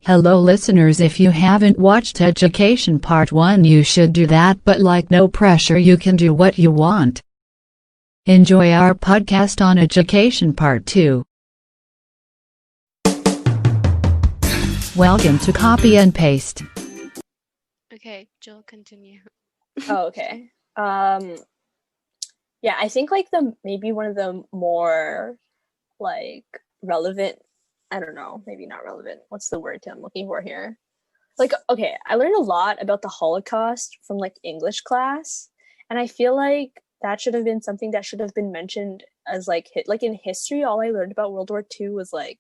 Hello listeners, if you haven't watched Education Part 1 you should do that, but no pressure, you can do what you want. Enjoy our podcast on Education Part 2. Welcome to Copy and Paste. Okay, Jill, continue. Oh, okay. Yeah, I think maybe one of the more relevant, I don't know, maybe not relevant. What's the word I'm looking for here? Okay, I learned a lot about the Holocaust from English class, and I feel like that should have been something that should have been mentioned as in history. All I learned about World War II was I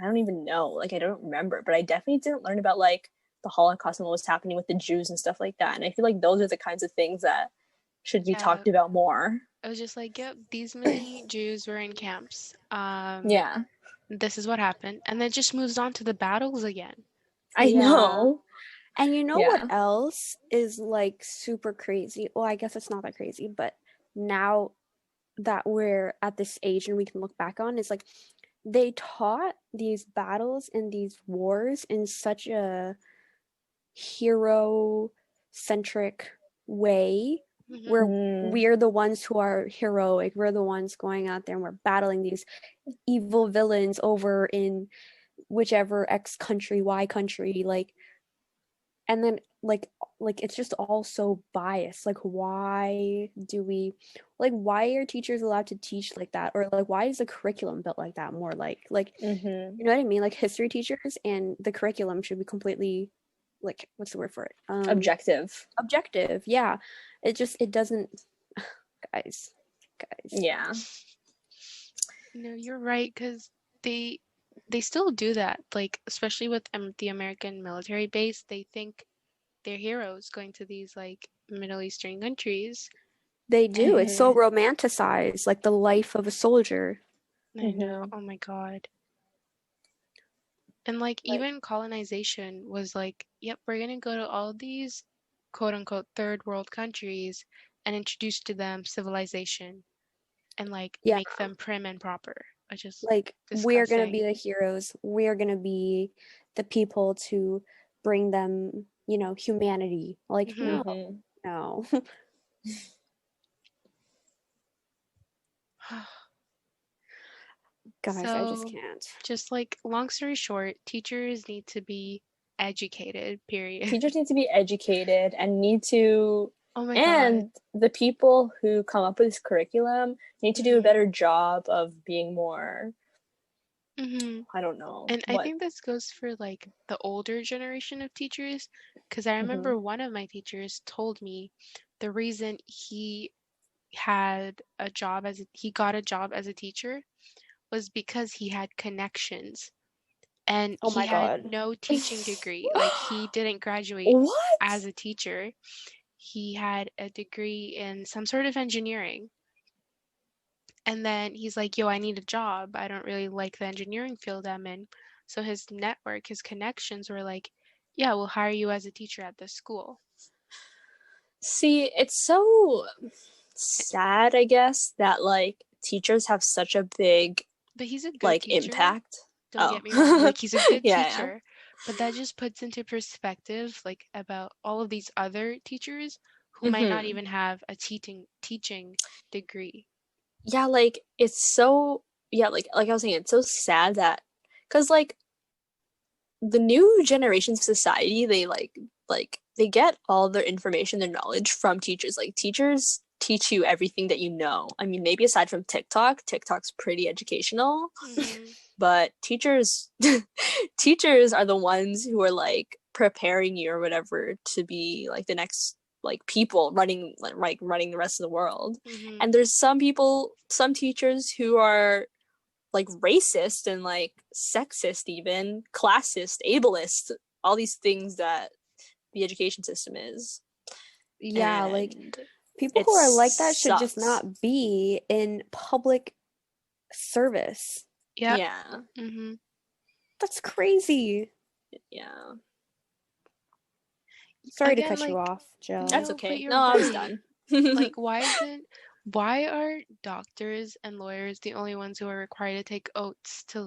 don't even know, I don't remember, but I definitely didn't learn about the Holocaust and what was happening with the Jews and stuff like that. And I feel like those are the kinds of things that should be talked about more. I was just yep, these many Jews were in camps. Yeah. This is what happened. And then it just moves on to the battles again. I know. And you know what else is super crazy? Well, I guess it's not that crazy, but now that we're at this age and we can look back on, is they taught these battles and these wars in such a hero-centric way. Mm-hmm. Where we're the ones who are heroic, we're the ones going out there and we're battling these evil villains over in whichever X country, Y country, and then it's just all so biased. Why do we why are teachers allowed to teach like that? Or why is the curriculum built like that? More you know what I mean? History teachers and the curriculum should be completely what's the word for it? Objective, yeah. It doesn't guys. Yeah. No, you're right, because they still do that, especially with the American military base. They think they're heroes going to these Middle Eastern countries. They do. It's so romanticized, the life of a soldier. I know. Oh my god. And even colonization was yep, we're gonna go to all these quote unquote third world countries and introduce to them civilization and make them prim and proper. Which is we're gonna be the heroes. We're gonna be the people to bring them, humanity. No. Guys, so, I just can't. Just long story short, teachers need to be educated, period. Teachers need to be educated and need to God. The people who come up with this curriculum need to do a better job of being more I don't know. And I think this goes for the older generation of teachers, because I remember one of my teachers told me the reason he got a job as a teacher was because he had connections, and he had no teaching degree. He didn't graduate as a teacher. He had a degree in some sort of engineering. And then he's yo, I need a job. I don't really like the engineering field I'm in. So his network, his connections were yeah, we'll hire you as a teacher at this school. See, it's so sad, I guess, that teachers have such a big but he's a good teacher. Impact. Don't get me wrong. He's a good teacher. Yeah. But that just puts into perspective about all of these other teachers who might not even have a teaching degree. Yeah, it's so like I was saying, it's so sad that because the new generations of society, they they get all their information, their knowledge from teachers. Teachers teach you everything that you know. I mean, maybe aside from TikTok's pretty educational, but teachers are the ones who are preparing you or whatever to be the next people running running the rest of the world. And there's some teachers who are racist and sexist, even classist, ableist, all these things that the education system is. Yeah, and people who are like that should just not be in public service. Yep. Yeah. That's crazy. Yeah. Sorry to cut you off, Jill. That's okay. No, I was done. Why are doctors and lawyers the only ones who are required to take oaths to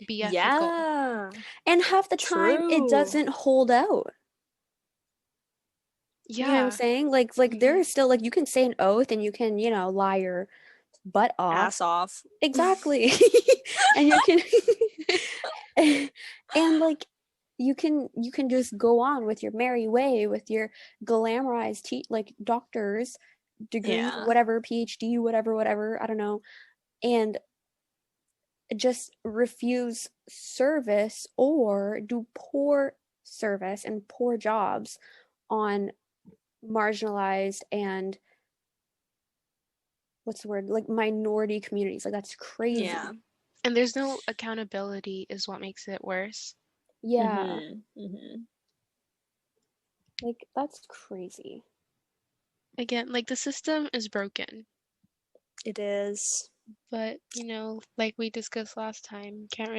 be ethical. Yeah. And half the time it True. doesn't hold out. You know what I'm Yeah. saying? Like there is still, like, you can say an oath and you can, lie your butt off. Ass off. Exactly. And you can and like you can just go on with your merry way with your glamorized like doctor's degree, Yeah. whatever, PhD, whatever, I don't know, and just refuse service or do poor service and poor jobs on marginalized and what's the word, like minority communities. Like, that's crazy. Yeah. And there's no accountability is what makes it worse. Yeah. Mm-hmm. Like, that's crazy. Again, like the system is broken. It is. But, like we discussed last time, can't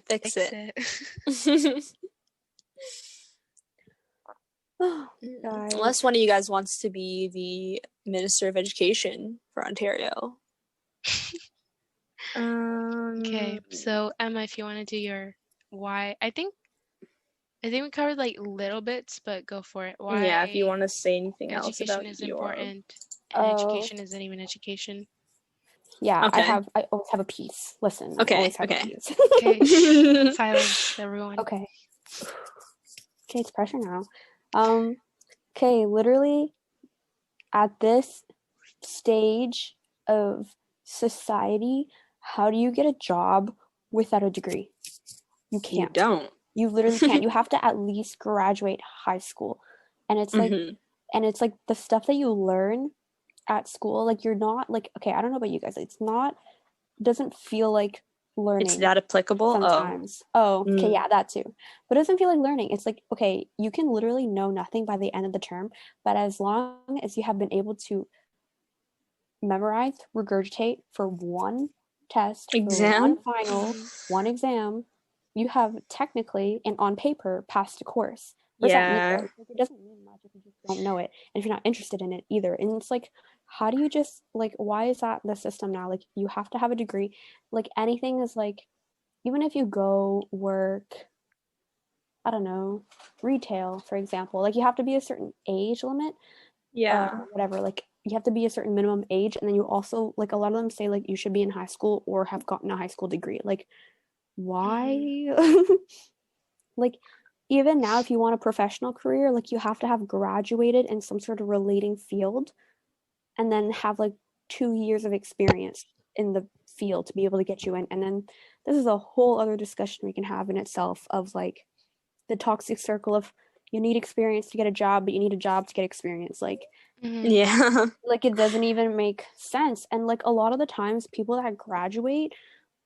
fix it. Oh, guys. Unless one of you guys wants to be the Minister of Education for Ontario. Okay, so Emma, if you want to do your why, I think we covered like little bits, but go for it. Why? Yeah, if you want to say anything else about education is important, and education isn't even education. Yeah, okay. I always have a piece. Listen, okay, I always have okay. a piece. Okay, silence, everyone. Okay, it's pressure now. Okay, literally, at this stage of society, how do you get a job without a degree? You can't. You don't. You literally can't. You have to at least graduate high school. And it's like, and it's like the stuff that you learn at school, like, you're not like, okay, I don't know about you guys, doesn't feel like learning. It's that applicable sometimes. Okay, yeah, that too. But it doesn't feel like learning. It's like, okay, you can literally know nothing by the end of the term, but as long as you have been able to memorize, regurgitate for one test, exam, for one final, one exam, you have technically and on paper passed a course. What does that mean? Like, it doesn't mean much if you just don't know it and if you're not interested in it either. And it's like, how do you just, like, why is that the system now? Like, you have to have a degree. Like, anything is like, even if you go work, I don't know, retail, for example, like, you have to be a certain age limit. Whatever, like, you have to be a certain minimum age, and then you also, like, a lot of them say, like, you should be in high school or have gotten a high school degree. Like, why? Like, even now, if you want a professional career, like, you have to have graduated in some sort of relating field and then have like 2 years of experience in the field to be able to get you in. And then this is a whole other discussion we can have in itself of like the toxic circle of you need experience to get a job, but you need a job to get experience. Like, yeah, like, it doesn't even make sense. And like, a lot of the times people that graduate,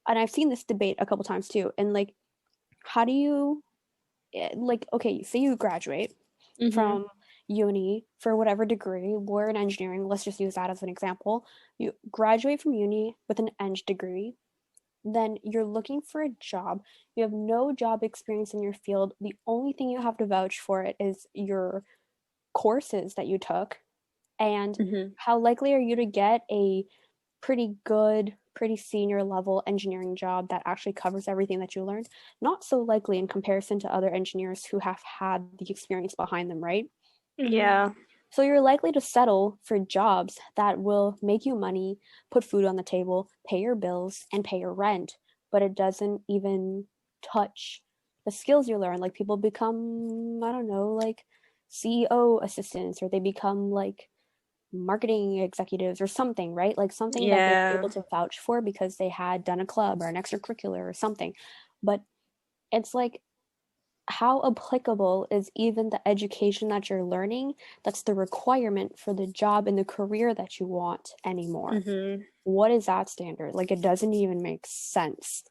and I've seen this debate a couple times too, and like, how do you, like, okay, say you graduate from uni for whatever degree, we're in engineering, let's just use that as an example. You graduate from uni with an eng degree, then you're looking for a job, you have no job experience in your field, the only thing you have to vouch for it is your courses that you took, and how likely are you to get a pretty good, pretty senior level engineering job that actually covers everything that you learned? Not so likely in comparison to other engineers who have had the experience behind them, right? Yeah. So you're likely to settle for jobs that will make you money, put food on the table, pay your bills, and pay your rent, but it doesn't even touch the skills you learn. Like, people become, I don't know, like CEO assistants, or they become like marketing executives or something, right? Like, something that they're able to vouch for because they had done a club or an extracurricular or something. But it's like, how applicable is even the education that you're learning that's the requirement for the job and the career that you want anymore? What is that standard? Like, it doesn't even make sense.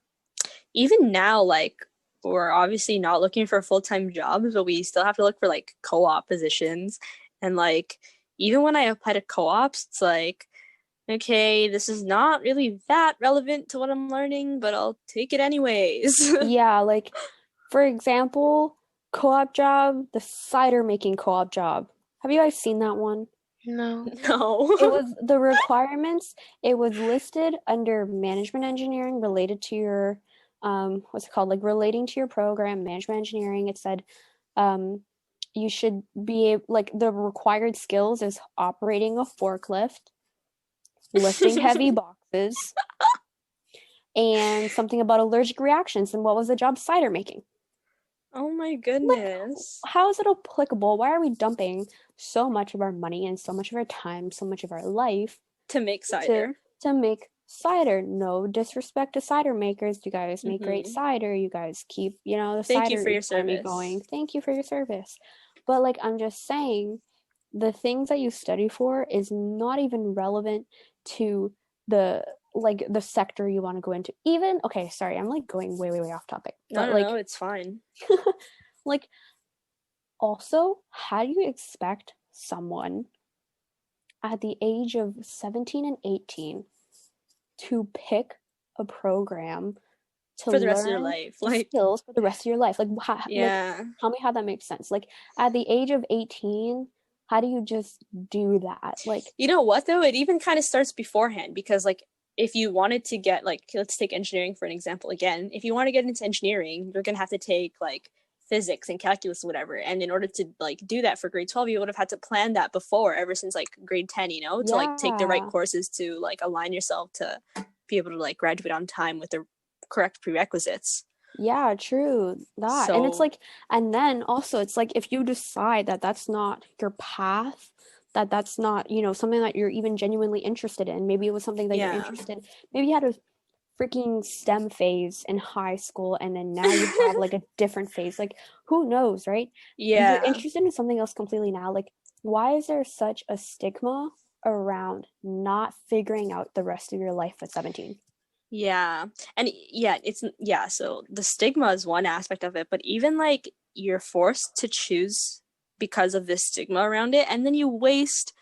Even now, like, we're obviously not looking for full-time jobs, but we still have to look for like co-op positions. And like, even when I apply to co-ops, it's like, okay, this is not really that relevant to what I'm learning, but I'll take it anyways. Yeah, like, for example, co-op job, the cider making co-op job. Have you guys seen that one? No. No. It was the requirements. It was listed under management engineering related to your, what's it called? Like relating to your program, management engineering. It said, you should be like the required skills is operating a forklift, lifting heavy boxes, and something about allergic reactions. And what was the job? Cider making. Oh my goodness. How is it applicable? Why are we dumping so much of our money and so much of our time, so much of our life To make cider. to make cider? No disrespect to cider makers. You guys make great cider. You guys keep, the Thank you cider for your economy service. going. Thank you for your service. But like I'm just saying, the things that you study for is not even relevant to the sector you want to go into. Even okay, sorry, I'm like going way off topic. But No, it's fine. like also, how do you expect someone at the age of 17 and 18 to pick a program to For the rest of your learn life. Like, skills for the rest of your life? Like, yeah. tell me how that makes sense. Like, at the age of 18, how do you just do that? Like, You know what, though? It even kind of starts beforehand because, like, if you wanted to get, like, let's take engineering for an example again. If you want to get into engineering, you're going to have to take, like, physics and calculus or whatever. And in order to, like, do that for grade 12, you would have had to plan that before, ever since, like, grade 10, to, like, take the right Yeah. courses to, like, align yourself to be able to, like, graduate on time with the correct prerequisites. Yeah, true. That. And it's So- like, and then also it's like if you decide that that's not your path, that's not, something that you're even genuinely interested in. Maybe it was something that you're Yeah. interested in. Maybe you had a freaking STEM phase in high school and then now you have like a different phase. Like, who knows, right? If Yeah. you're interested in something else completely now, like, why is there such a stigma around not figuring out the rest of your life at 17? Yeah. And so the stigma is one aspect of it, but even like you're forced to choose because of this stigma around it, and then you waste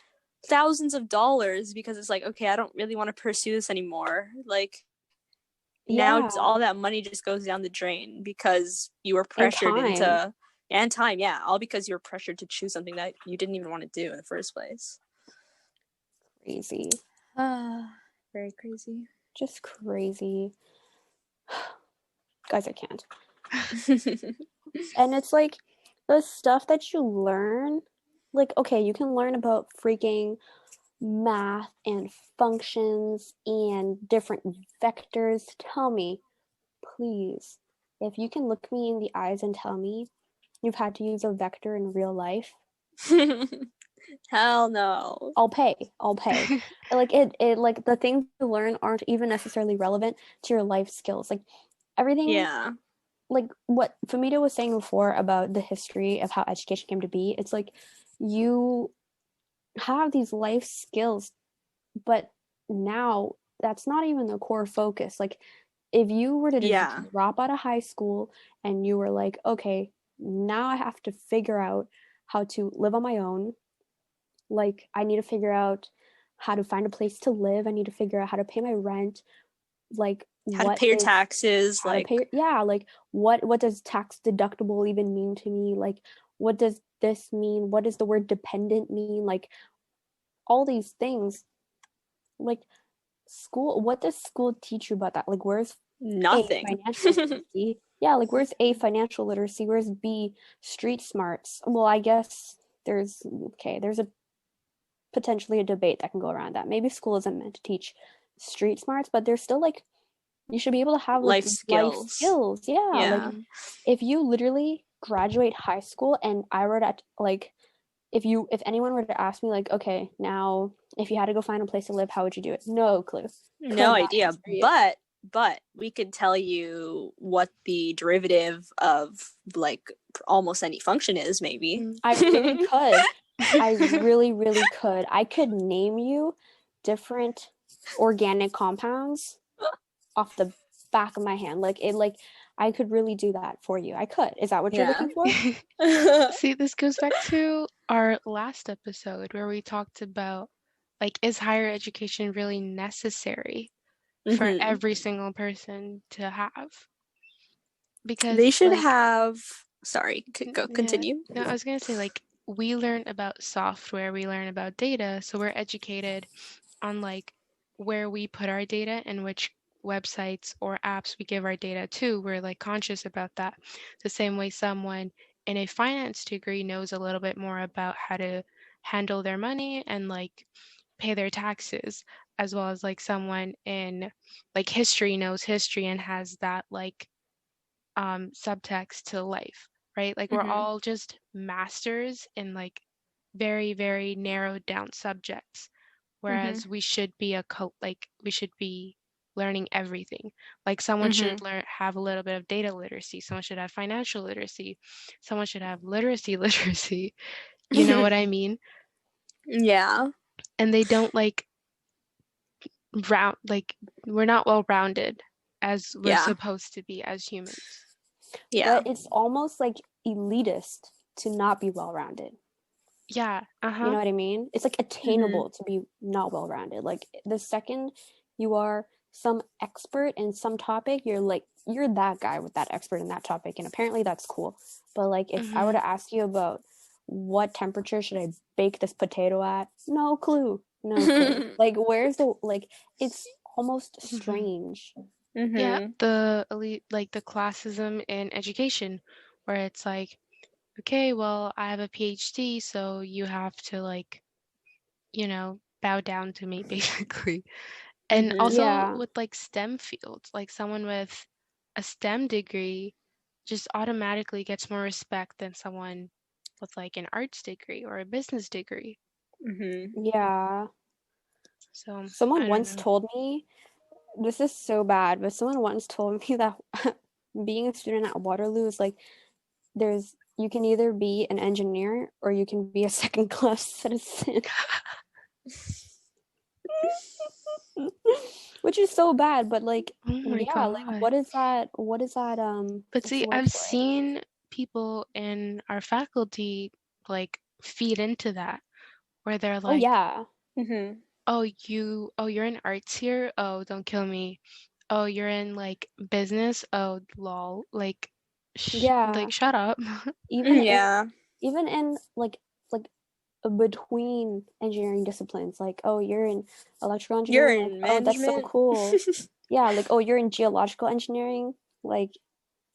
thousands of dollars because it's like, okay, I don't really want to pursue this anymore. Like now Yeah. all that money just goes down the drain because you were And pressured time. into and time, yeah, all because you were pressured to choose something that you didn't even want to do in the first place. Crazy. Very crazy. Just crazy. Guys, I can't. And it's like the stuff that you learn, like, okay, you can learn about freaking math and functions and different vectors. Tell me, please, if you can look me in the eyes and tell me you've had to use a vector in real life, Hell no. I'll pay. Like it like the things you learn aren't even necessarily relevant to your life skills. Like everything. Yeah. Like what Famita was saying before about the history of how education came to be, it's like you have these life skills, but now that's not even the core focus. Like if you were to just drop out of high school and you were like, okay, now I have to figure out how to live on my own. Like I need to figure out how to find a place to live. I need to figure out how to pay my rent. Like how to pay your taxes, like what does tax deductible even mean to me? Like what does this mean? What does the word dependent mean? Like all these things. Like school, what does school teach you about that? Like where's nothing? Financial literacy? Yeah, like where's A, financial literacy? Where's B, street smarts? Well, I guess there's a potentially a debate that can go around that. Maybe school isn't meant to teach street smarts, but there's still like you should be able to have like, life skills. Yeah, like if you literally graduate high school and I were to like if anyone were to ask me like, okay, now if you had to go find a place to live, how would you do it? No clue. No idea. But we could tell you what the derivative of like almost any function is, maybe. I really could. I really could. I could name you different organic compounds off the back of my hand. Like I could really do that for you. I could. Is that what you're looking for? See, this goes back to our last episode where we talked about like, is higher education really necessary for every single person to have? Because they should have. Sorry, continue. No, I was gonna say like we learn about software, we learn about data, so we're educated on like where we put our data and which websites or apps we give our data to. We're like conscious about that. The same way someone in a finance degree knows a little bit more about how to handle their money and like pay their taxes, as well as like someone in like history knows history and has that like subtext to life, right? Like we're all just masters in like very, very narrowed down subjects, whereas we should be we should be learning everything. Like someone should have a little bit of data literacy, someone should have financial literacy, someone should have literacy literacy. You know what I mean? Yeah. And they don't like we're not well rounded as we're supposed to be as humans. Yeah. But it's almost like elitist to not be well-rounded. Yeah. You know what I mean? It's like attainable to be not well-rounded. Like the second you are some expert in some topic, you're that guy with that expert in that topic, and apparently that's cool. But like if I were to ask you about what temperature should I bake this potato at, no clue. Like where's the like it's almost strange. Yeah, the elite, like the classism in education, where it's like, okay, well, I have a PhD, so you have to like, bow down to me basically. And also with like STEM fields, like someone with a STEM degree just automatically gets more respect than someone with like an arts degree or a business degree. Yeah. So Someone once told me, this is so bad, but someone once told me that being a student at Waterloo is like you can either be an engineer or you can be a second-class citizen. Which is so bad, but like God. like what is that But see, I've seen people in our faculty like feed into that, where they're like, you're in arts here, oh, don't kill me, oh, you're in like business, oh, lol, like shut up. Even in like between engineering disciplines, like, oh, you're in electrical engineering, you're in like, oh, that's so cool. Yeah, like, oh, you're in geological engineering, like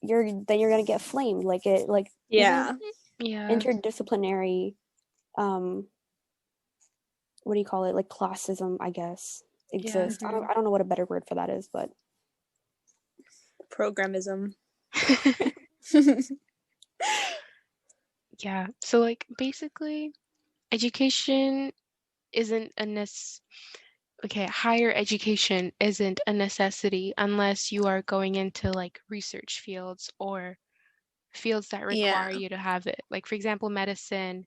you're gonna get flamed, like it, like interdisciplinary, what do you call it, like classism, I guess, exists. I don't know what a better word for that is, but programism. Yeah, so like basically education isn't higher education isn't a necessity unless you are going into like research fields or fields that require you to have it. Like for example, medicine,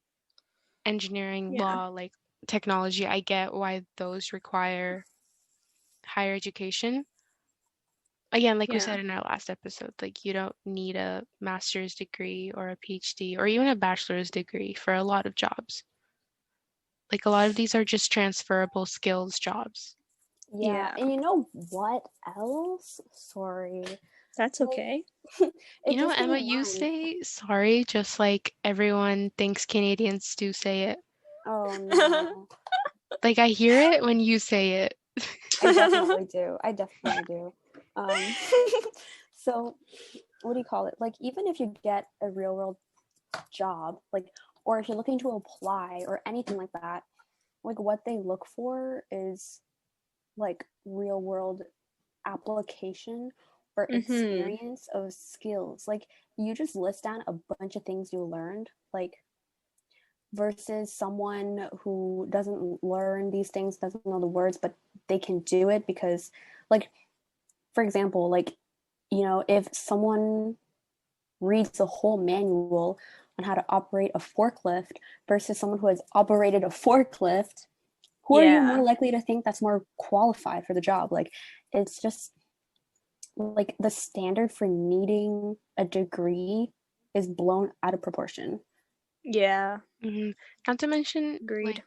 engineering, law, like technology. I get why those require higher education. Again, like we said in our last episode, like you don't need a master's degree or a PhD or even a bachelor's degree for a lot of jobs. Like a lot of these are just transferable skills jobs. Yeah. And you know what else? Sorry. That's okay. You know, Emma, you say sorry just like everyone thinks Canadians do say it. Oh no. Like I hear it when you say it. I definitely do. So what do you call it? Like even if you get a real world job, like, or if you're looking to apply or anything like that, like what they look for is like real world application or experience of skills. Like you just list down a bunch of things you learned, like versus someone who doesn't learn these things, doesn't know the words, but they can do it because, like, for example, like, you know, if someone reads the whole manual on how to operate a forklift versus someone who has operated a forklift, who are you more likely to think that's more qualified for the job? Like, it's just like the standard for needing a degree is blown out of proportion. Yeah. Not to mention, like,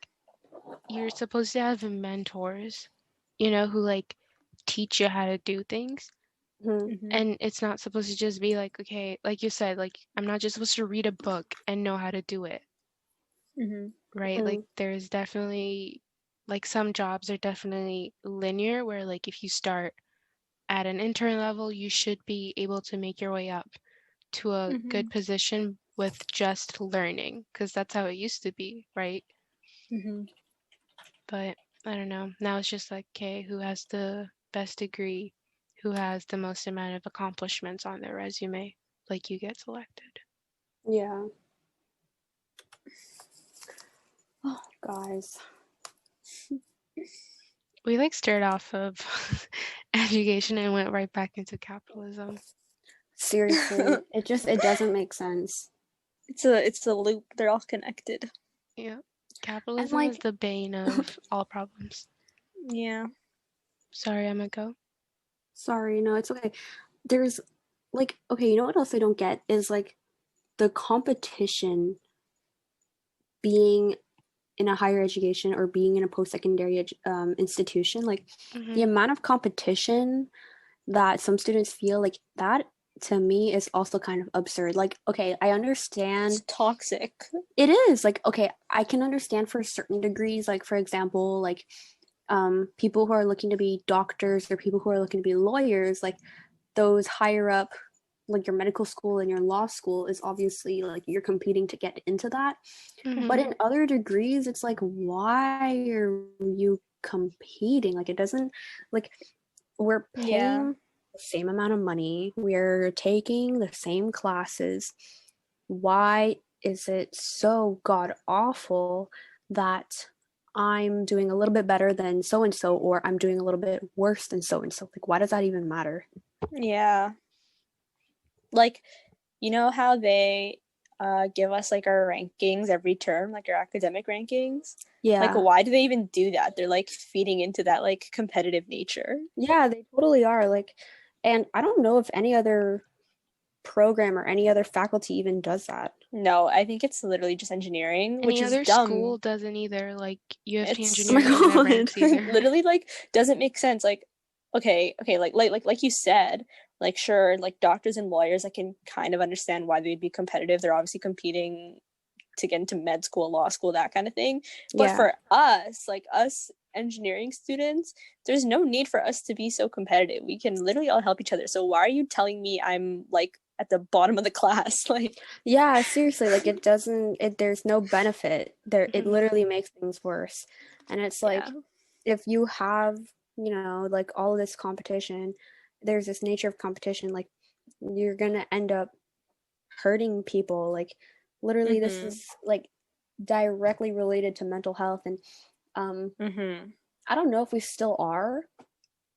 you're supposed to have mentors, you know, who like teach you how to do things. And it's not supposed to just be like, okay, like you said, like I'm not just supposed to read a book and know how to do it. right? Like there's definitely like some jobs are definitely linear where like if you start at an intern level, you should be able to make your way up to a good position with just learning, because that's how it used to be, right? But I don't know. Now it's just like, okay, who has the best degree, who has the most amount of accomplishments on their resume, like you get selected. Yeah. Oh, guys. We like started off of education and went right back into capitalism. Seriously, it doesn't make sense. It's a loop. They're all connected. Yeah. Capitalism is the bane of all problems. Yeah. Sorry, Emma, go. Sorry, no, it's okay. There's like, okay, you know what else I don't get is like the competition being in a higher education or being in a post-secondary institution, like the amount of competition that some students feel, like that to me is also kind of absurd. Like, okay, I understand It's toxic. it is like, okay, I can understand for certain degrees, like for example, like people who are looking to be doctors or people who are looking to be lawyers, like those higher up, like your medical school and your law school is obviously like you're competing to get into that. But in other degrees, it's like, why are you competing? Like, it doesn't, like, we're paying the same amount of money, we're taking the same classes. Why is it so god awful that I'm doing a little bit better than so and so, or I'm doing a little bit worse than so and so? Like, why does that even matter? Yeah. Like, you know how they give us like our rankings every term, like our academic rankings? Yeah. Like, why do they even do that? They're like feeding into that like competitive nature. Yeah, they totally are. Like, and I don't know if any other program or any other faculty even does that. No, I think it's literally just engineering, which Any is other dumb. school doesn't either. Like U of T It's engineering doesn't have ranks either. literally like doesn't make sense. Like, okay, like you said, like sure, like doctors and lawyers, I can kind of understand why they'd be competitive. They're obviously competing to get into med school, law school, that kind of thing. But Yeah. for us, like us engineering students, there's no need for us to be so competitive. We can literally all help each other. So why are you telling me I'm like at the bottom of the class? Like, Yeah, seriously, like it doesn't, there's no benefit there. It literally makes things worse. And it's like, if you have, you know, like all of this competition, there's this nature of competition, like you're gonna end up hurting people. Like literally this is like directly related to mental health. And I don't know if we still are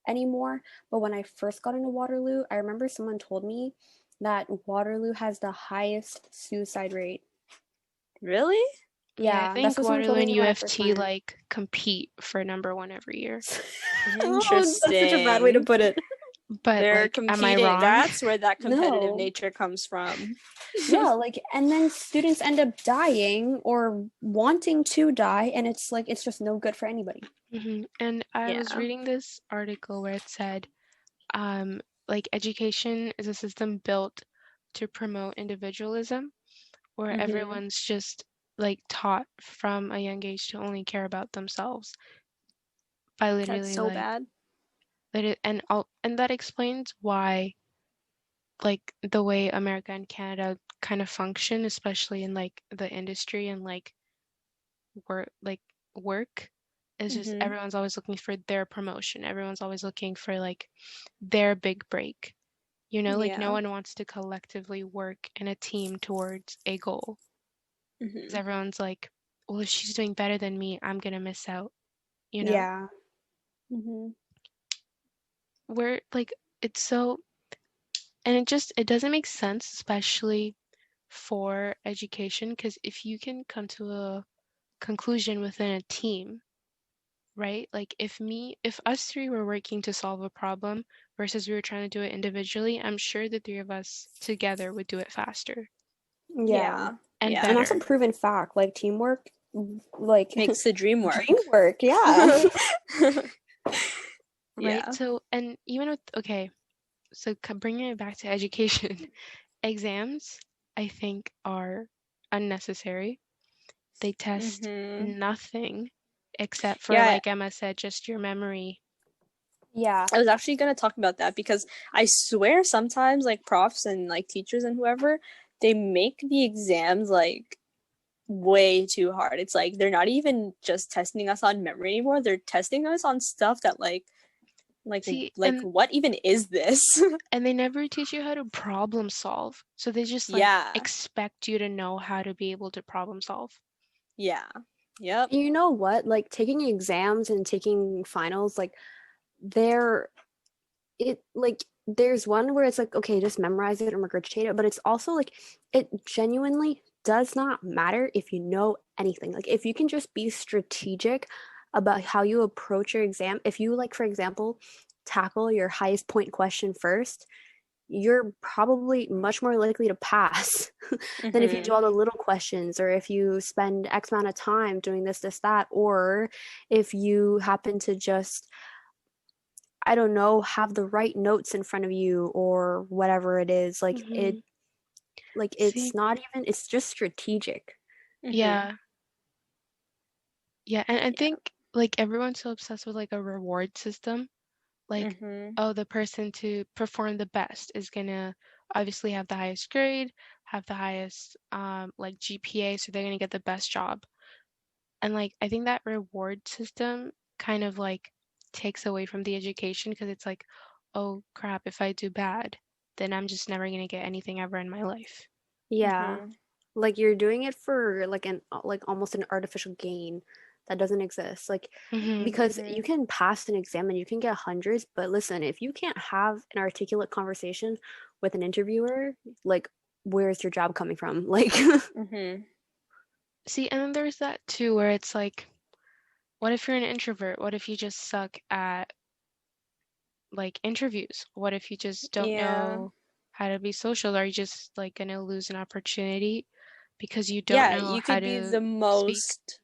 anymore, but when I first got into Waterloo, I remember someone told me that Waterloo has the highest suicide rate. really? Yeah, I think that's what someone Waterloo told and me when I first UFT went. like compete for number one every year. Interesting. That's such a bad way to put it. But They're like, competing. am I wrong? That's where that competitive No. nature comes from. Yeah, like, and then students end up dying or wanting to die, and it's like, it's just no good for anybody. And I was reading this article where it said, like education is a system built to promote individualism, where everyone's just like taught from a young age to only care about themselves by literally That's so like bad. and that explains why like the way America and Canada kind of function, especially in like the industry and like work is just everyone's always looking for their promotion. Everyone's always looking for like their big break. You know, like no one wants to collectively work in a team towards a goal. Because everyone's like, well, if she's doing better than me, I'm gonna miss out. You know? Yeah. Where like it's so and it doesn't make sense, especially for education, because if you can come to a conclusion within a team, right? Like if us three were working to solve a problem versus we were trying to do it individually, I'm sure the three of us together would do it faster Yeah. and And that's a better. proven fact. Like teamwork, like Makes the dream work. dream work. Yeah. Right? So, and even with, okay, so bringing it back to education, exams, I think, are unnecessary. They test nothing except for, Yeah. like Emma said, just your memory. Yeah, I was actually going to talk about that because I swear sometimes like profs and like teachers and whoever, they make the exams like way too hard. It's like they're not even just testing us on memory anymore. They're testing us on stuff that See, what even is this? and they never teach you how to problem solve. So they just like Yeah. expect you to know how to be able to problem solve. Yeah. Yep. You know what? Like taking exams and taking finals, like there's one where it's like, okay, just memorize it and regurgitate it, but it's also like it genuinely does not matter if you know anything. Like if you can just be strategic about how you approach your exam, if you like, for example, tackle your highest point question first, you're probably much more likely to pass than if you do all the little questions, or if you spend X amount of time doing this, that, or if you happen to just, I don't know, have the right notes in front of you or whatever it is. Like it's not even, it's just strategic. Yeah. Yeah, and I think like everyone's so obsessed with like a reward system. Like, oh, the person to perform the best is gonna obviously have the highest grade, have the highest like GPA, so they're gonna get the best job. And like I think that reward system kind of like takes away from the education because it's like, oh crap, if I do bad, then I'm just never gonna get anything ever in my life. Yeah. Like you're doing it for like almost an artificial gain that doesn't exist. Like because you can pass an exam and you can get hundreds, but listen, if you can't have an articulate conversation with an interviewer, like where's your job coming from? Like See, and then there's that too where it's like, what if you're an introvert? What if you just suck at like interviews? What if you just don't know how to be social? Are you just like gonna lose an opportunity because you don't know you how could be to the most speak?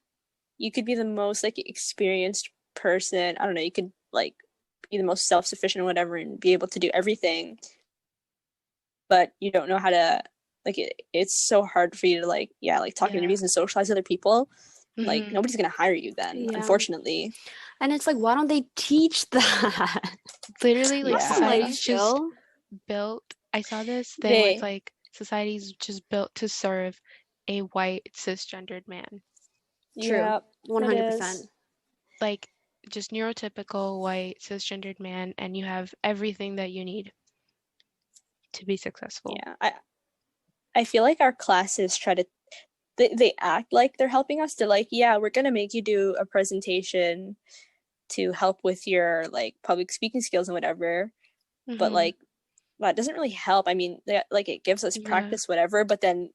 you could be the most like experienced person. I don't know, you could like be the most self-sufficient or whatever and be able to do everything, but you don't know how to like it's so hard for you to like talk interviews and socialize with other people. Like nobody's gonna hire you then, unfortunately. And it's like, why don't they teach that? Literally, like society's just skill. built. I saw this thing where it's like society's just built to serve a white cisgendered man. True. 100%. Like just neurotypical white cisgendered man, and you have everything that you need to be successful. Yeah, I feel like our classes try to they act like they're helping us. They're like, yeah, we're gonna make you do a presentation to help with your like public speaking skills and whatever, but like that doesn't really help. I mean, like it gives us practice, whatever, but then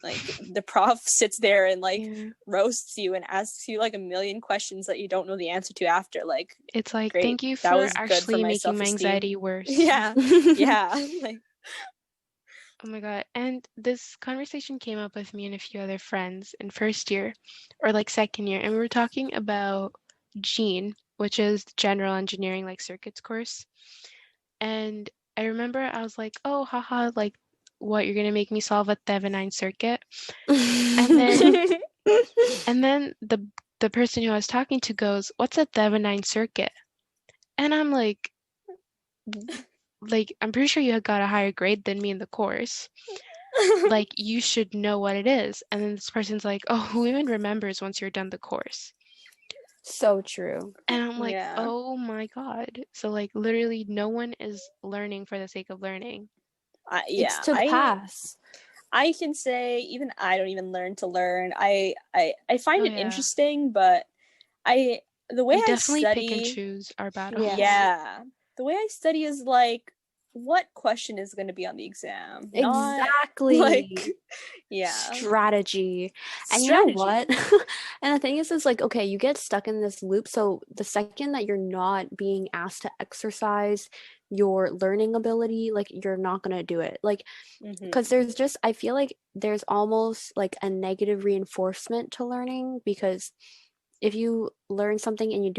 like the prof sits there and like roasts you and asks you like a million questions that you don't know the answer to after. Like it's like, great, thank you that for was actually good for making my anxiety worse. Yeah. Like, oh my god. And this conversation came up with me and a few other friends in first year or like second year, and we were talking about GENE, which is general engineering like circuits course. And I remember I was like, oh haha, like what, you're gonna make me solve a Thevenin circuit? And then the person who I was talking to goes, what's a Thevenin circuit? And I'm like I'm pretty sure you had got a higher grade than me in the course. Like you should know what it is. And then this person's like, oh, who even remembers once you're done the course? So true. And I'm like, oh my god. So like literally no one is learning for the sake of learning. It's to pass. I can say even I don't even learn to learn. I find it interesting, but the way I definitely study, pick and choose our battles. Yeah. The way I study is like, what question is going to be on the exam? Exactly. Strategy. And you know what? And the thing is like, okay, you get stuck in this loop. So the second that you're not being asked to exercise your learning ability, like you're not going to do it. Like, because there's just, I feel like there's almost like a negative reinforcement to learning, because if you learn something and you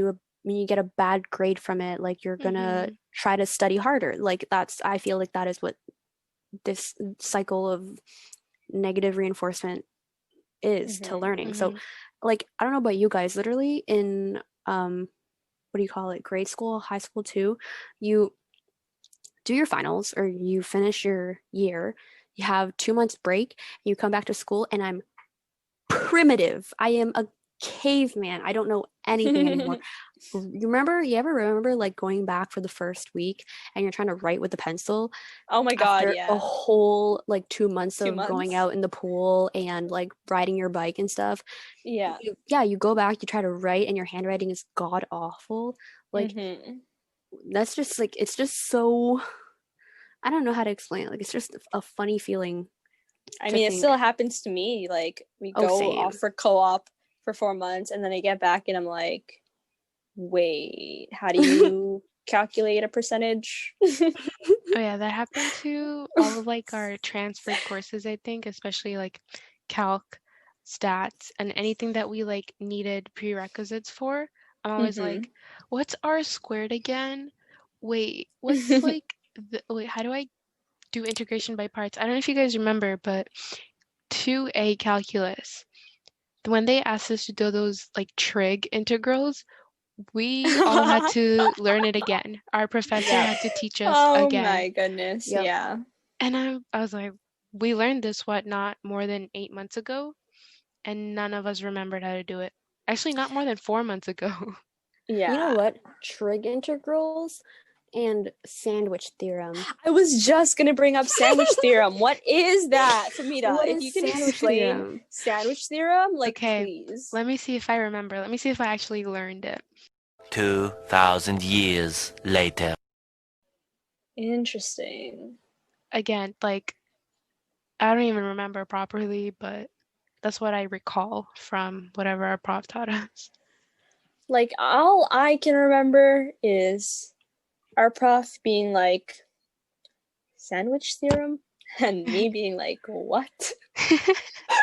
get a bad grade from it, like you're gonna try to study harder. Like I feel like that is what this cycle of negative reinforcement is to learning. So Mhm. like I don't know about you guys, literally in what do you call it, grade school, high school too, you do your finals or you finish your year, you have 2 months break, and you come back to school, and I'm primitive. I am a caveman. I don't know anything anymore. You ever remember like going back for the first week and you're trying to write with the pencil Oh my God, after a yeah. whole like 2 months 2 of going months. out in the pool and like riding your bike and stuff? Yeah. You go back, you try to write, and your handwriting is god awful. Like Mm-hmm. that's just like it's just so I don't know how to explain it. Like it's just a funny feeling I to mean, it think, still happens to me. Like, we oh, go off same. for co-op for 4 months, and then I get back, and I'm like, wait, how do you calculate a percentage? Oh yeah, that happened to all of like our transferred courses, I think, especially like calc, stats, and anything that we like needed prerequisites for. I'm always Mm-hmm. like, what's R squared again? Wait, what's like wait, how do I do integration by parts? I don't know if you guys remember, but 2A calculus, when they asked us to do those like trig integrals, we all had to learn it again. Our professor Yep. had to teach us Oh again. my goodness, Yep. yeah. And I was like, we learned this, what, not more than 8 months ago? And none of us remembered how to do it. Actually, not more than 4 months ago. You know Yeah. what? Trig integrals and sandwich theorem. I was just gonna bring up sandwich theorem. What is that, Famita? What If is you can sandwich explain theorem? sandwich theorem, like, Okay, please. let me see if I remember. Let me see if I actually learned it. 2,000 years later. Interesting. Again, like, I don't even remember properly, but that's what I recall from whatever our prof taught us. Like, all I can remember is our prof being like, sandwich theorem? And me being like, what?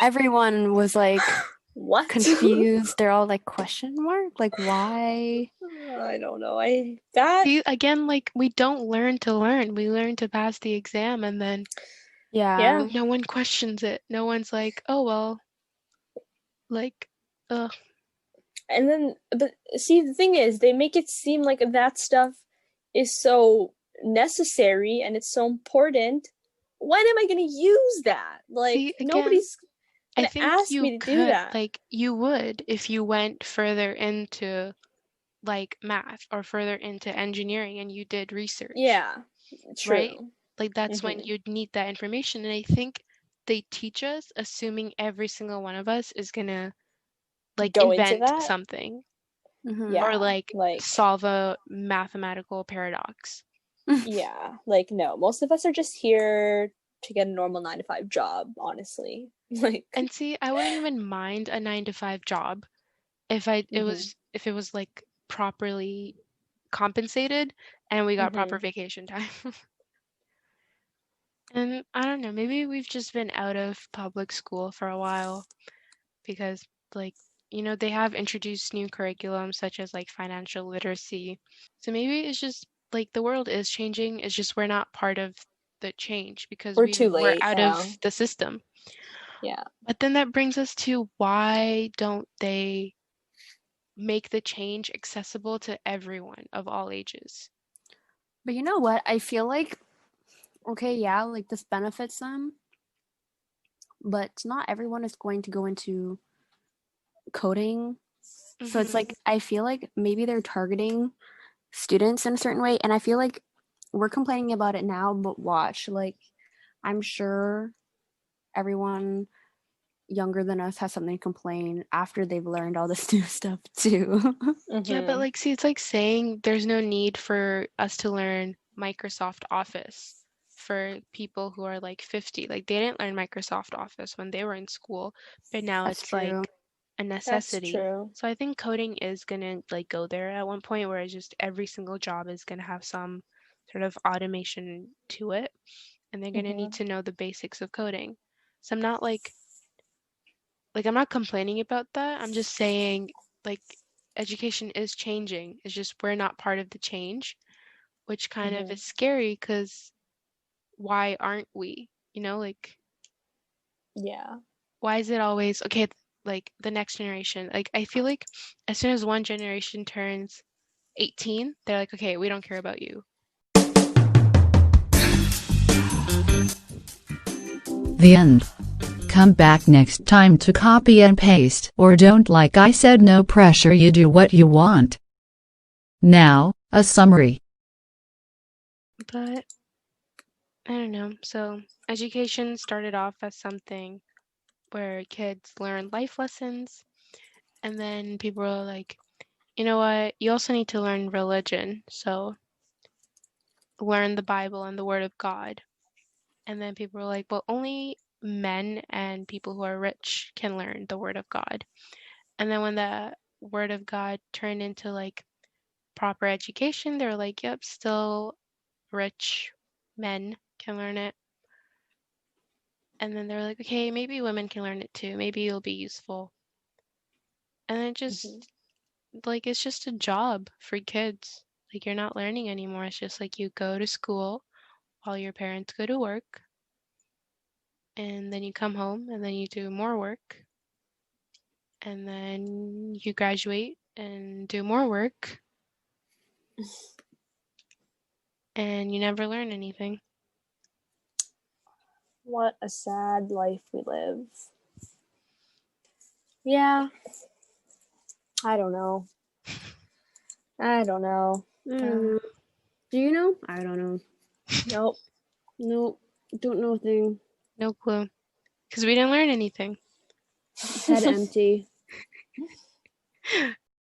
Everyone was like What? confused. They're all like question mark? Like why? I don't know. That See, again, like, we don't learn to learn. We learn to pass the exam, and then yeah. no one questions it. No one's like, oh, well, like, ugh. And then, but see, the thing is, they make it seem like that stuff is so necessary and it's so important. When am I going to use that? Like, See, again, nobody's I going to think ask you me to do could, that. like, you would if you went further into, like, math or further into engineering and you did research. Yeah, true. Right? Like, that's when you'd need that information. And I think they teach us assuming every single one of us is gonna, like, Go into invent that? something Mhm. Yeah. or, like, Like, solve a mathematical paradox. yeah. Like, no, most of us are just here to get a normal 9 to 5 job, honestly. Like, And see, I wouldn't even mind a 9 to 5 job if it was like properly compensated and we got proper vacation time. And I don't know, maybe we've just been out of public school for a while because, like, they have introduced new curriculums such as like financial literacy. So maybe it's just like the world is changing, it's just we're not part of the change because we're too we're late out now. of the system. Yeah. But then that brings us to, why don't they make the change accessible to everyone of all ages? But you know what? I feel like okay, yeah, like this benefits them, but not everyone is going to go into coding. So it's like I feel like maybe they're targeting students in a certain way, and I feel like we're complaining about it now, but watch, like I'm sure everyone younger than us has something to complain after they've learned all this new stuff too. Yeah, but like, see, it's like saying there's no need for us to learn Microsoft Office for people who are like 50. Like, they didn't learn Microsoft Office when they were in school, but now That's it's true. like a necessity. true. So I think coding is gonna like go there at one point where it's just every single job is gonna have some sort of automation to it, and they're gonna need to know the basics of coding. So I'm not I'm not complaining about that. I'm just saying, like, education is changing. It's just we're not part of the change, which kind of is scary because why aren't we? Like, Yeah. why is it always okay, like the next generation? Like I feel like as soon as one generation turns 18, they're like, okay, we don't care about you. The end. Come back next time to copy and paste, or don't. Like I said, no pressure, you do what you want. Now, a summary. But I don't know. So education started off as something where kids learn life lessons, and then people were like, you know what? You also need to learn religion. So learn the Bible and the Word of God. And then people were like, well, only men and people who are rich can learn the Word of God. And then when the Word of God turned into like proper education, they were like, yep, still rich men can learn it. And then they were like, okay, maybe women can learn it too. Maybe it'll be useful. And it just like it's just a job for kids. Like you're not learning anymore. It's just like you go to school while your parents go to work, and then you come home and then you do more work, and then you graduate and do more work, and you never learn anything. What a sad life we live. Yeah. I don't know. Do you know? I don't know. Nope. Nope. Don't know a thing. No clue. Because we didn't learn anything. Head empty.